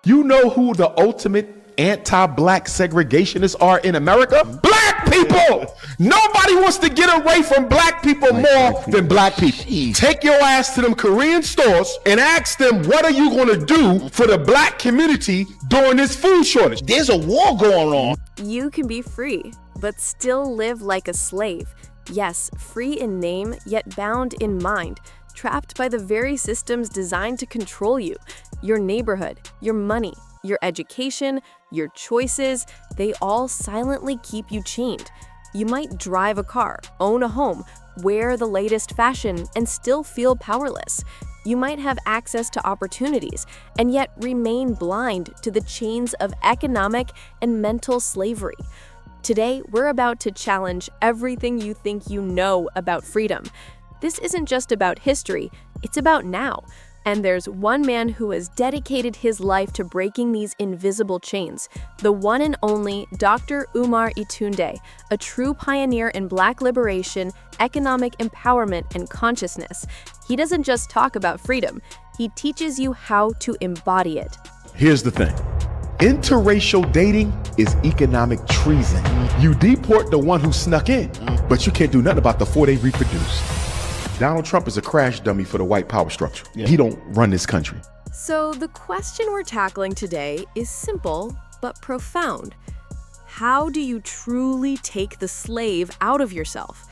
You know who the ultimate anti-black segregationists are in America? Black people! Nobody wants to get away from black people more than black people. Take your ass to them Korean stores and ask them, what are you going to do for the black community during this food shortage? There's a war going on. You can be free, but still live like a slave. Yes, free in name, yet bound in mind, trapped by the very systems designed to control you. Your neighborhood, your money, your education, your choices, they all silently keep you chained. You might drive a car, own a home, wear the latest fashion, and still feel powerless. You might have access to opportunities, and yet remain blind to the chains of economic and mental slavery. Today, we're about to challenge everything you think you know about freedom. This isn't just about history, it's about now. And there's one man who has dedicated his life to breaking these invisible chains, the one and only Dr. Umar Johnson, a true pioneer in Black liberation, economic empowerment, and consciousness. He doesn't just talk about freedom, he teaches you how to embody it. Here's the thing. Interracial dating is economic treason. You deport the one who snuck in, but you can't do nothing about the 4 they reproduced. Donald Trump is a crash dummy for the white power structure. He don't run this country. So the question we're tackling today is simple but profound. How do you truly take the slave out of yourself?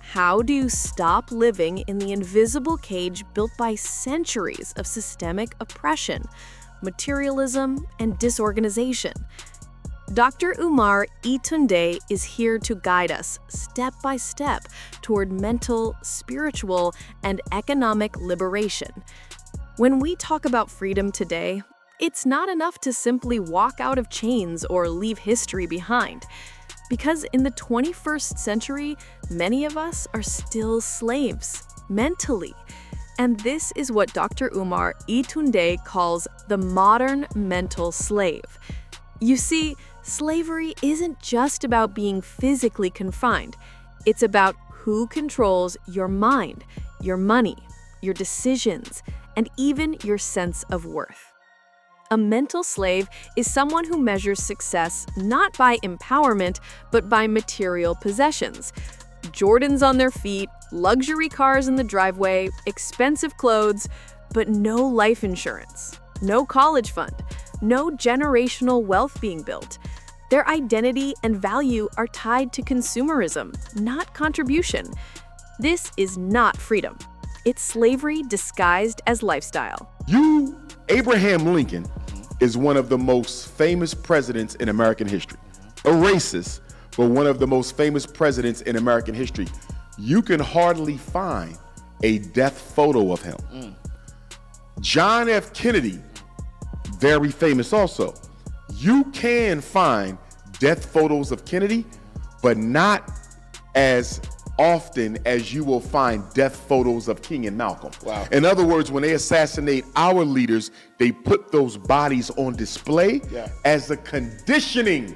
How do you stop living in the invisible cage built by centuries of systemic oppression, materialism, and disorganization? Dr. Umar Johnson is here to guide us step by step toward mental, spiritual, and economic liberation. When we talk about freedom today, it's not enough to simply walk out of chains or leave history behind. Because in the 21st century, many of us are still slaves, mentally. And this is what Dr. Umar Johnson calls the modern mental slave. You see, slavery isn't just about being physically confined. It's about who controls your mind, your money, your decisions, and even your sense of worth. A mental slave is someone who measures success not by empowerment, but by material possessions. Jordans on their feet, luxury cars in the driveway, expensive clothes, but no life insurance, no college fund, no generational wealth being built. Their identity and value are tied to consumerism, not contribution. This is not freedom. It's slavery disguised as lifestyle. Abraham Lincoln is one of the most famous presidents in American history. A racist, but one of the most famous presidents in American history. You can hardly find a death photo of him. John F. Kennedy, very famous also. You can find death photos of Kennedy, but not as often as you will find death photos of King and Malcolm. Wow. In other words, when they assassinate our leaders, they put those bodies on display as a conditioning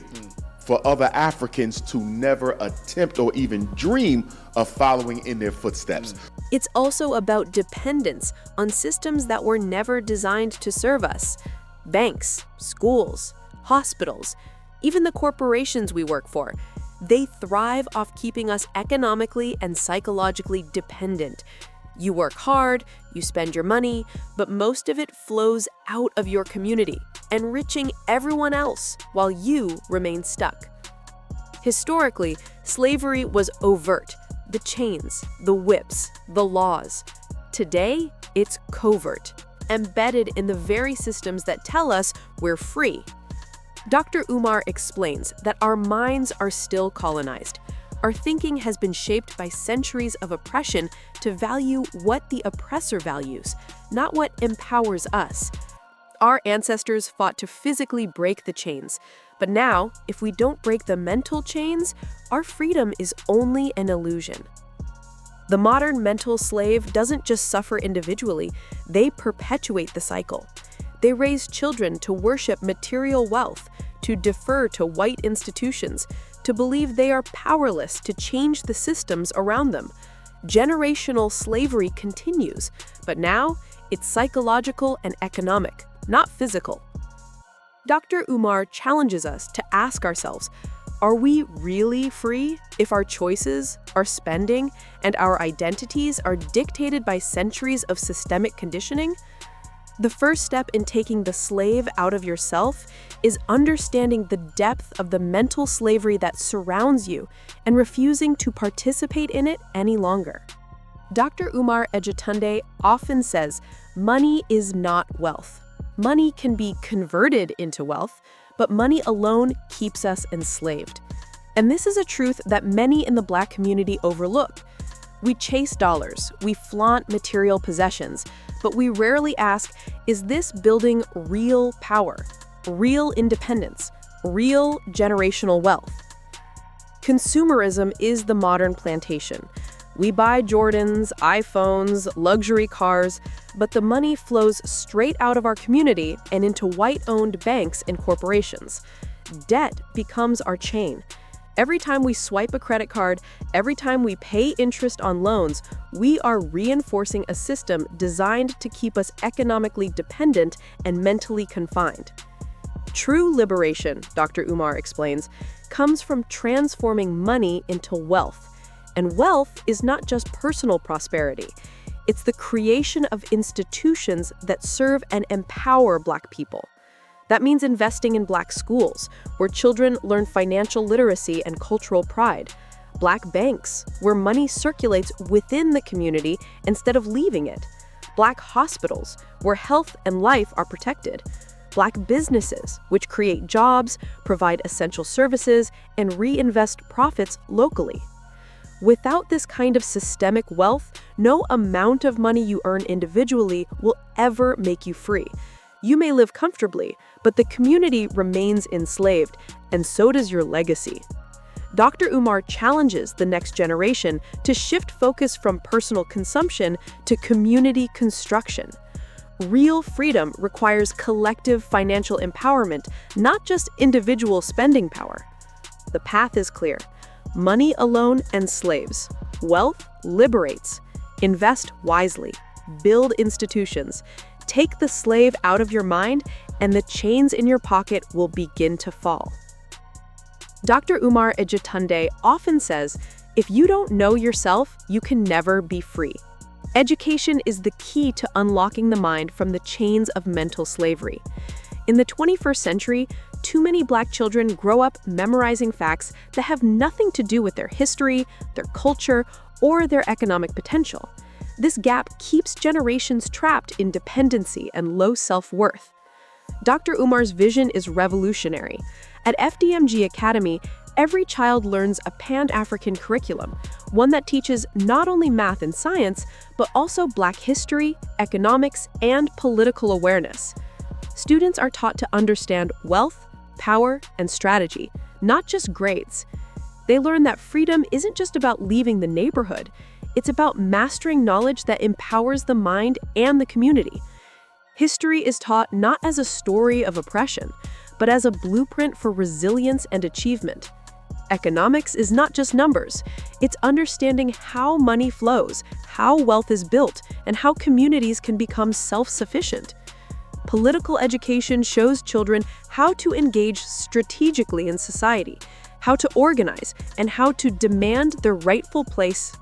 for other Africans to never attempt or even dream of following in their footsteps. It's also about dependence on systems that were never designed to serve us. Banks, schools, hospitals, even the corporations we work for, they thrive off keeping us economically and psychologically dependent. You work hard, you spend your money, but most of it flows out of your community, enriching everyone else while you remain stuck. Historically, slavery was overt, the chains, the whips, the laws. Today, it's covert, embedded in the very systems that tell us we're free. Dr. Umar explains that our minds are still colonized. Our thinking has been shaped by centuries of oppression to value what the oppressor values, not what empowers us. Our ancestors fought to physically break the chains, but now, if we don't break the mental chains, our freedom is only an illusion. The modern mental slave doesn't just suffer individually, they perpetuate the cycle. They raise children to worship material wealth, to defer to white institutions, to believe they are powerless to change the systems around them. Generational slavery continues, but now it's psychological and economic, not physical. Dr. Umar challenges us to ask ourselves, are we really free if our choices, our spending, and our identities are dictated by centuries of systemic conditioning? The first step in taking the slave out of yourself is understanding the depth of the mental slavery that surrounds you and refusing to participate in it any longer. Dr. Umar Johnson often says, money is not wealth. Money can be converted into wealth, but money alone keeps us enslaved. And this is a truth that many in the Black community overlook. We chase dollars, we flaunt material possessions, but we rarely ask, is this building real power, real independence, real generational wealth? Consumerism is the modern plantation. We buy Jordans, iPhones, luxury cars, but the money flows straight out of our community and into white-owned banks and corporations. Debt becomes our chain. Every time we swipe a credit card, every time we pay interest on loans, we are reinforcing a system designed to keep us economically dependent and mentally confined. True liberation, Dr. Umar explains, comes from transforming money into wealth. And wealth is not just personal prosperity. It's the creation of institutions that serve and empower Black people. That means investing in Black schools, where children learn financial literacy and cultural pride. Black banks, where money circulates within the community instead of leaving it. Black hospitals, where health and life are protected. Black businesses, which create jobs, provide essential services, and reinvest profits locally. Without this kind of systemic wealth, no amount of money you earn individually will ever make you free. You may live comfortably, but the community remains enslaved, and so does your legacy. Dr. Umar challenges the next generation to shift focus from personal consumption to community construction. Real freedom requires collective financial empowerment, not just individual spending power. The path is clear. Money alone enslaves. Wealth liberates. Invest wisely. Build institutions. Take the slave out of your mind, and the chains in your pocket will begin to fall. Dr. Umar Johnson often says, if you don't know yourself, you can never be free. Education is the key to unlocking the mind from the chains of mental slavery. In the 21st century, too many Black children grow up memorizing facts that have nothing to do with their history, their culture, or their economic potential. This gap keeps generations trapped in dependency and low self-worth. Dr. Umar's vision is revolutionary. At FDMG Academy, every child learns a Pan-African curriculum, one that teaches not only math and science, but also Black history, economics, and political awareness. Students are taught to understand wealth, power, and strategy, not just grades. They learn that freedom isn't just about leaving the neighborhood. It's about mastering knowledge that empowers the mind and the community. History is taught not as a story of oppression, but as a blueprint for resilience and achievement. Economics is not just numbers. It's understanding how money flows, how wealth is built, and how communities can become self-sufficient. Political education shows children how to engage strategically in society, how to organize, and how to demand their rightful place.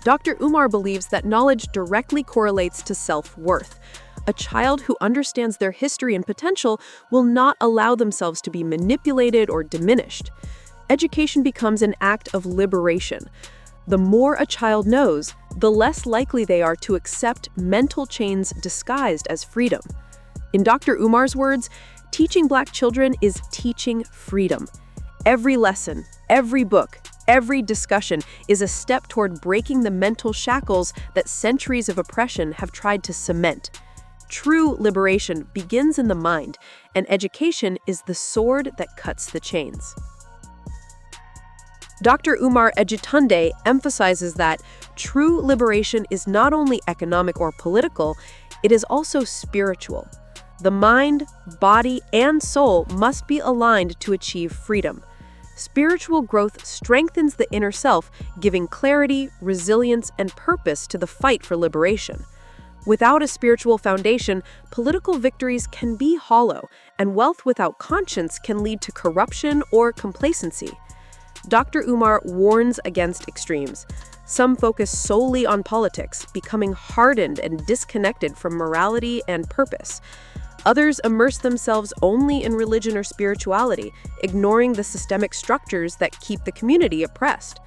Dr. Umar believes that knowledge directly correlates to self-worth. A child who understands their history and potential will not allow themselves to be manipulated or diminished. Education becomes an act of liberation. The more a child knows, the less likely they are to accept mental chains disguised as freedom. In Dr. Umar's words, teaching Black children is teaching freedom. Every lesson, every book, every discussion is a step toward breaking the mental shackles that centuries of oppression have tried to cement. True liberation begins in the mind, and education is the sword that cuts the chains. Dr. Umar Johnson emphasizes that true liberation is not only economic or political, it is also spiritual. The mind, body, and soul must be aligned to achieve freedom. Spiritual growth strengthens the inner self, giving clarity, resilience, and purpose to the fight for liberation. Without a spiritual foundation, political victories can be hollow, and wealth without conscience can lead to corruption or complacency. Dr. Umar warns against extremes. Some focus solely on politics, becoming hardened and disconnected from morality and purpose. Others immerse themselves only in religion or spirituality, ignoring the systemic structures that keep the community oppressed.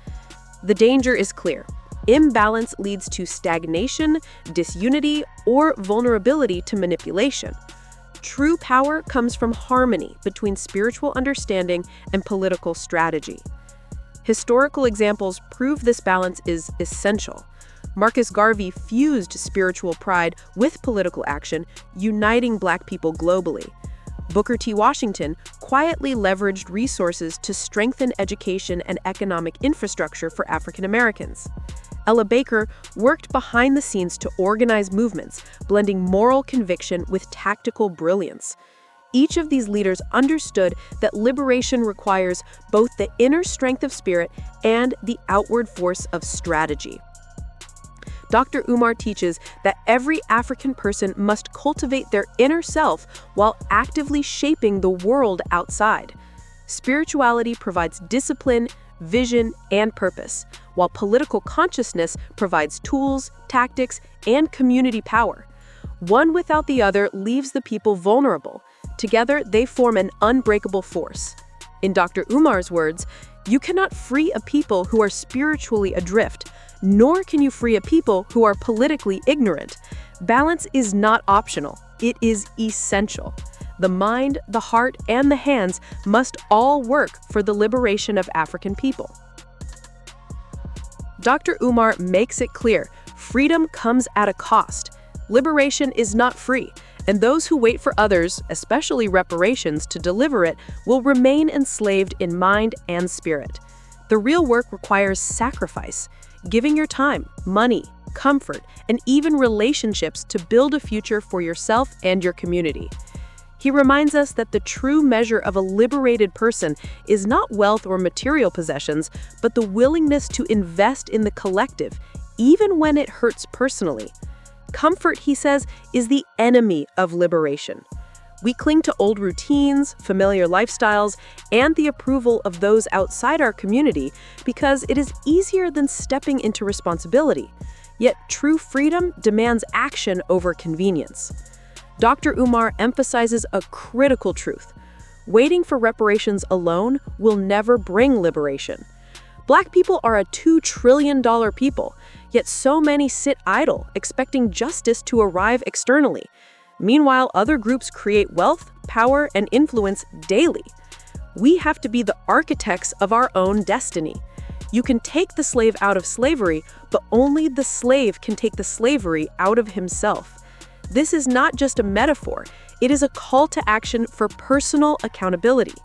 The danger is clear. Imbalance leads to stagnation, disunity, or vulnerability to manipulation. True power comes from harmony between spiritual understanding and political strategy. Historical examples prove this balance is essential. Marcus Garvey fused spiritual pride with political action, uniting Black people globally. Booker T. Washington quietly leveraged resources to strengthen education and economic infrastructure for African Americans. Ella Baker worked behind the scenes to organize movements, blending moral conviction with tactical brilliance. Each of these leaders understood that liberation requires both the inner strength of spirit and the outward force of strategy. Dr. Umar teaches that every African person must cultivate their inner self while actively shaping the world outside. Spirituality provides discipline, vision, and purpose, while political consciousness provides tools, tactics, and community power. One without the other leaves the people vulnerable. Together, they form an unbreakable force. In Dr. Umar's words, you cannot free a people who are spiritually adrift, nor can you free a people who are politically ignorant. Balance is not optional, it is essential. The mind, the heart, and the hands must all work for the liberation of African people. Dr. Umar makes it clear, freedom comes at a cost. Liberation is not free, and those who wait for others, especially reparations, to deliver it, will remain enslaved in mind and spirit. The real work requires sacrifice, giving your time, money, comfort, and even relationships to build a future for yourself and your community. He reminds us that the true measure of a liberated person is not wealth or material possessions, but the willingness to invest in the collective, even when it hurts personally. Comfort, he says, is the enemy of liberation. We cling to old routines, familiar lifestyles, and the approval of those outside our community because it is easier than stepping into responsibility. Yet true freedom demands action over convenience. Dr. Umar emphasizes a critical truth. Waiting for reparations alone will never bring liberation. Black people are a $2 trillion people, yet so many sit idle, expecting justice to arrive externally. Meanwhile, other groups create wealth, power, and influence daily. We have to be the architects of our own destiny. You can take the slave out of slavery, but only the slave can take the slavery out of himself. This is not just a metaphor, it is a call to action for personal accountability.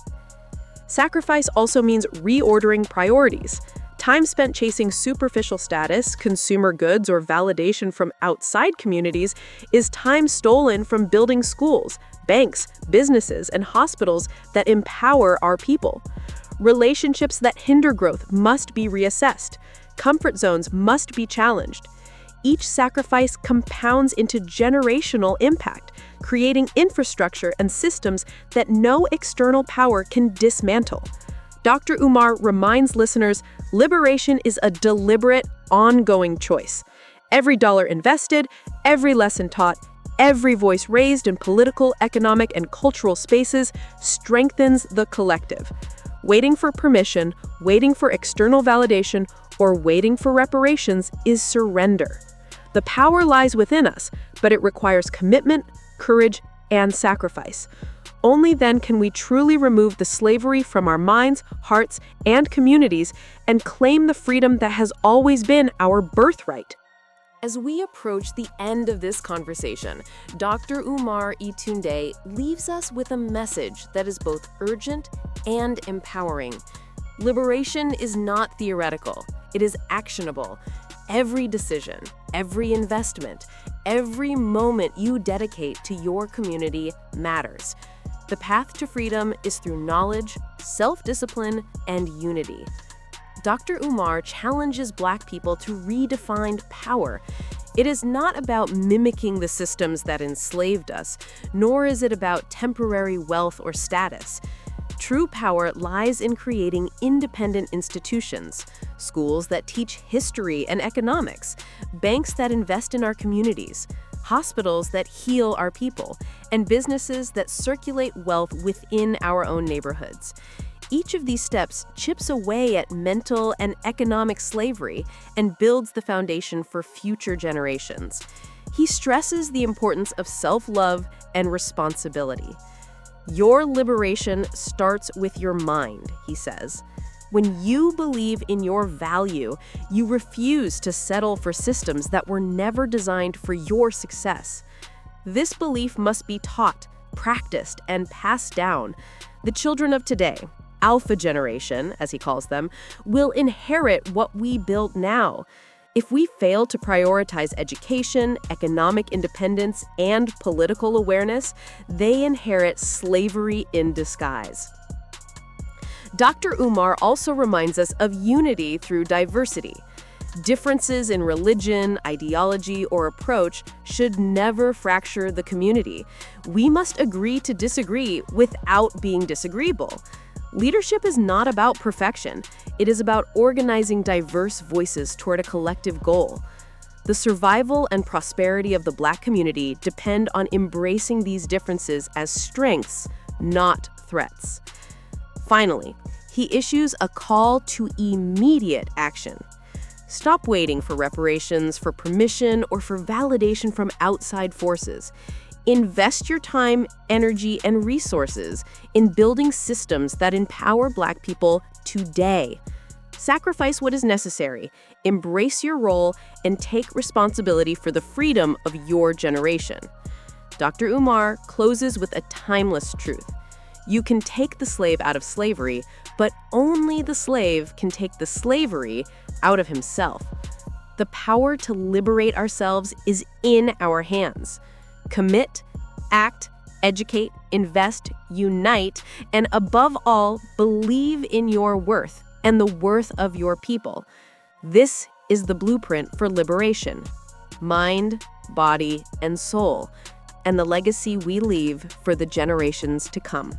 Sacrifice also means reordering priorities. Time spent chasing superficial status, consumer goods, or validation from outside communities is time stolen from building schools, banks, businesses, and hospitals that empower our people. Relationships that hinder growth must be reassessed. Comfort zones must be challenged. Each sacrifice compounds into generational impact, creating infrastructure and systems that no external power can dismantle. Dr. Umar reminds listeners, liberation is a deliberate, ongoing choice. Every dollar invested, every lesson taught, every voice raised in political, economic, and cultural spaces strengthens the collective. Waiting for permission, waiting for external validation, or waiting for reparations is surrender. The power lies within us, but it requires commitment, courage, and sacrifice. Only then can we truly remove the slavery from our minds, hearts, and communities and claim the freedom that has always been our birthright. As we approach the end of this conversation, Dr. Umar Itunde leaves us with a message that is both urgent and empowering. Liberation is not theoretical, it is actionable. Every decision, every investment, every moment you dedicate to your community matters. The path to freedom is through knowledge, self-discipline, and unity. Dr. Umar challenges Black people to redefine power. It is not about mimicking the systems that enslaved us, nor is it about temporary wealth or status. True power lies in creating independent institutions, schools that teach history and economics, banks that invest in our communities, hospitals that heal our people, and businesses that circulate wealth within our own neighborhoods. Each of these steps chips away at mental and economic slavery and builds the foundation for future generations. He stresses the importance of self-love and responsibility. Your liberation starts with your mind, he says. When you believe in your value, you refuse to settle for systems that were never designed for your success. This belief must be taught, practiced, and passed down. The children of today, Alpha generation, as he calls them, will inherit what we build now. If we fail to prioritize education, economic independence, and political awareness, they inherit slavery in disguise. Dr. Umar also reminds us of unity through diversity. Differences in religion, ideology, or approach should never fracture the community. We must agree to disagree without being disagreeable. Leadership is not about perfection. It is about organizing diverse voices toward a collective goal. The survival and prosperity of the Black community depend on embracing these differences as strengths, not threats. Finally, he issues a call to immediate action. Stop waiting for reparations, for permission, or for validation from outside forces. Invest your time, energy, and resources in building systems that empower Black people today. Sacrifice what is necessary, embrace your role, and take responsibility for the freedom of your generation. Dr. Umar closes with a timeless truth. You can take the slave out of slavery, but only the slave can take the slavery out of himself. The power to liberate ourselves is in our hands. Commit, act, educate, invest, unite, and above all, believe in your worth and the worth of your people. This is the blueprint for liberation: mind, body, and soul, and the legacy we leave for the generations to come.